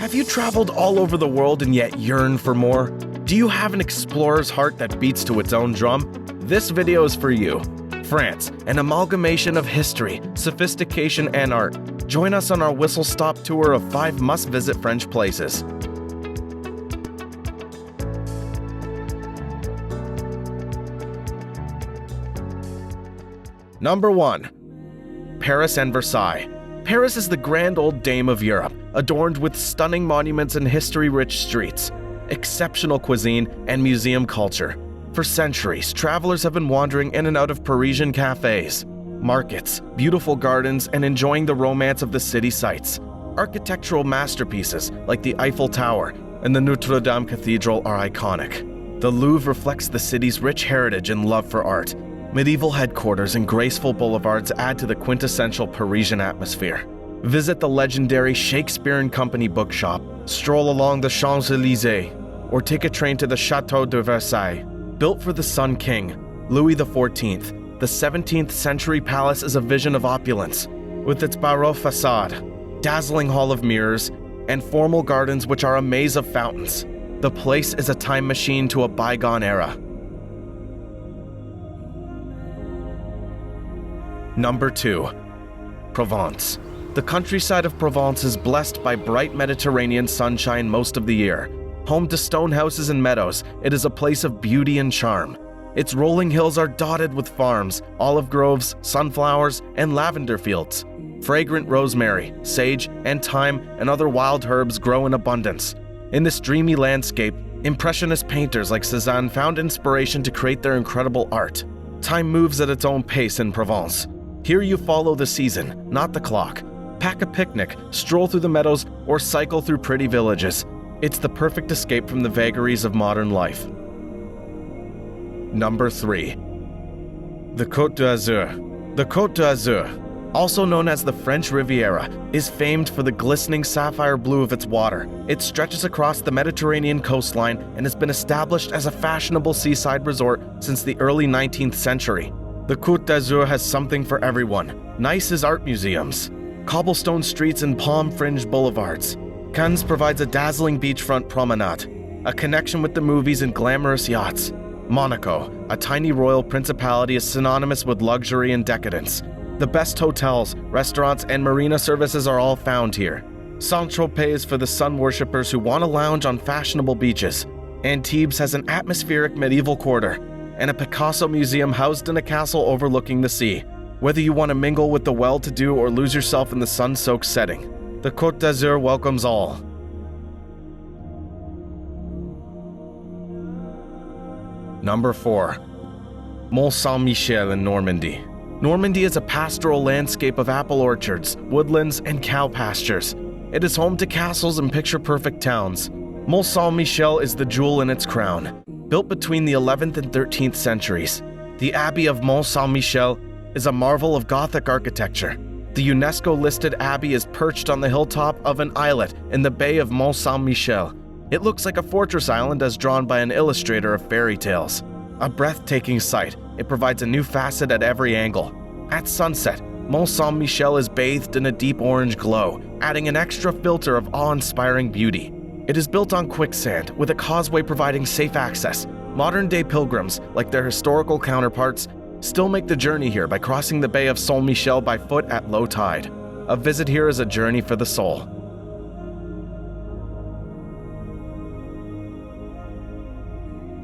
Have you traveled all over the world and yet yearn for more? Do you have an explorer's heart that beats to its own drum? This video is for you. France, an amalgamation of history, sophistication, and art. Join us on our whistle-stop tour of 5 must-visit French places. Number 1. Paris and Versailles. Paris is the grand old dame of Europe, adorned with stunning monuments and history-rich streets, exceptional cuisine, and museum culture. For centuries, travelers have been wandering in and out of Parisian cafes, markets, beautiful gardens, and enjoying the romance of the city sights. Architectural masterpieces like the Eiffel Tower and the Notre Dame Cathedral are iconic. The Louvre reflects the city's rich heritage and love for art. Medieval headquarters and graceful boulevards add to the quintessential Parisian atmosphere. Visit the legendary Shakespeare & Company bookshop, stroll along the Champs-Élysées, or take a train to the Château de Versailles. Built for the Sun King, Louis XIV, the 17th century palace is a vision of opulence, with its Baroque facade, dazzling hall of mirrors, and formal gardens which are a maze of fountains. The place is a time machine to a bygone era. Number 2. Provence. The countryside of Provence is blessed by bright Mediterranean sunshine most of the year. Home to stone houses and meadows, it is a place of beauty and charm. Its rolling hills are dotted with farms, olive groves, sunflowers, and lavender fields. Fragrant rosemary, sage, and thyme and other wild herbs grow in abundance. In this dreamy landscape, Impressionist painters like Cézanne found inspiration to create their incredible art. Time moves at its own pace in Provence. Here you follow the season, not the clock. Pack a picnic, stroll through the meadows, or cycle through pretty villages. It's the perfect escape from the vagaries of modern life. Number 3. The Côte d'Azur. The Côte d'Azur, also known as the French Riviera, is famed for the glistening sapphire blue of its water. It stretches across the Mediterranean coastline and has been established as a fashionable seaside resort since the early 19th century. The Côte d'Azur has something for everyone. Nice's art museums, cobblestone streets and palm-fringed boulevards. Cannes provides a dazzling beachfront promenade, a connection with the movies and glamorous yachts. Monaco, a tiny royal principality, is synonymous with luxury and decadence. The best hotels, restaurants, and marina services are all found here. Saint-Tropez is for the sun worshippers who want to lounge on fashionable beaches. Antibes has an atmospheric medieval quarter, and a Picasso museum housed in a castle overlooking the sea. Whether you want to mingle with the well-to-do or lose yourself in the sun-soaked setting, the Côte d'Azur welcomes all. Number 4. Mont Saint-Michel in Normandy. Normandy is a pastoral landscape of apple orchards, woodlands, and cow pastures. It is home to castles and picture-perfect towns. Mont Saint-Michel is the jewel in its crown. Built between the 11th and 13th centuries, the Abbey of Mont Saint-Michel is a marvel of Gothic architecture. The UNESCO-listed abbey is perched on the hilltop of an islet in the Bay of Mont Saint-Michel. It looks like a fortress island as drawn by an illustrator of fairy tales. A breathtaking sight, it provides a new facet at every angle. At sunset, Mont Saint-Michel is bathed in a deep orange glow, adding an extra filter of awe-inspiring beauty. It is built on quicksand, with a causeway providing safe access. Modern-day pilgrims, like their historical counterparts, still make the journey here by crossing the Bay of Saint-Michel by foot at low tide. A visit here is a journey for the soul.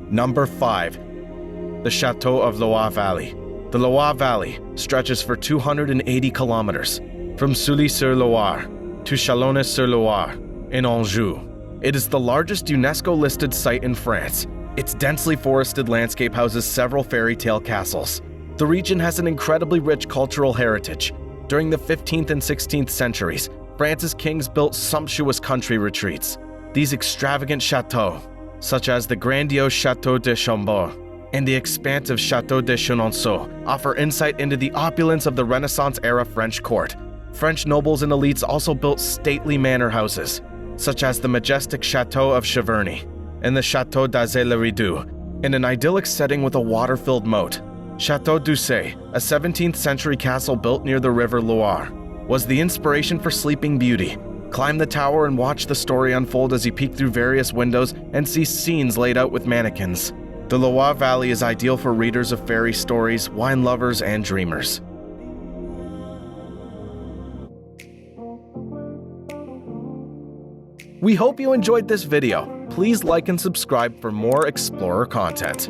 Number 5. The Château of Loire Valley. The Loire Valley stretches for 280 kilometers, from Sully-sur-Loire to Chalonnes-sur-Loire in Anjou. It is the largest UNESCO-listed site in France. Its densely forested landscape houses several fairy tale castles. The region has an incredibly rich cultural heritage. During the 15th and 16th centuries, France's kings built sumptuous country retreats. These extravagant chateaux, such as the grandiose Château de Chambord and the expansive Château de Chenonceau, offer insight into the opulence of the Renaissance-era French court. French nobles and elites also built stately manor houses, such as the majestic Château of Cheverny and the Château d'Azay-le-Rideau, in an idyllic setting with a water-filled moat. Château d'Ussé, a 17th century castle built near the river Loire, was the inspiration for Sleeping Beauty. Climb the tower and watch the story unfold as you peek through various windows and see scenes laid out with mannequins. The Loire Valley is ideal for readers of fairy stories, wine lovers, and dreamers. We hope you enjoyed this video. Please like and subscribe for more Explorer content.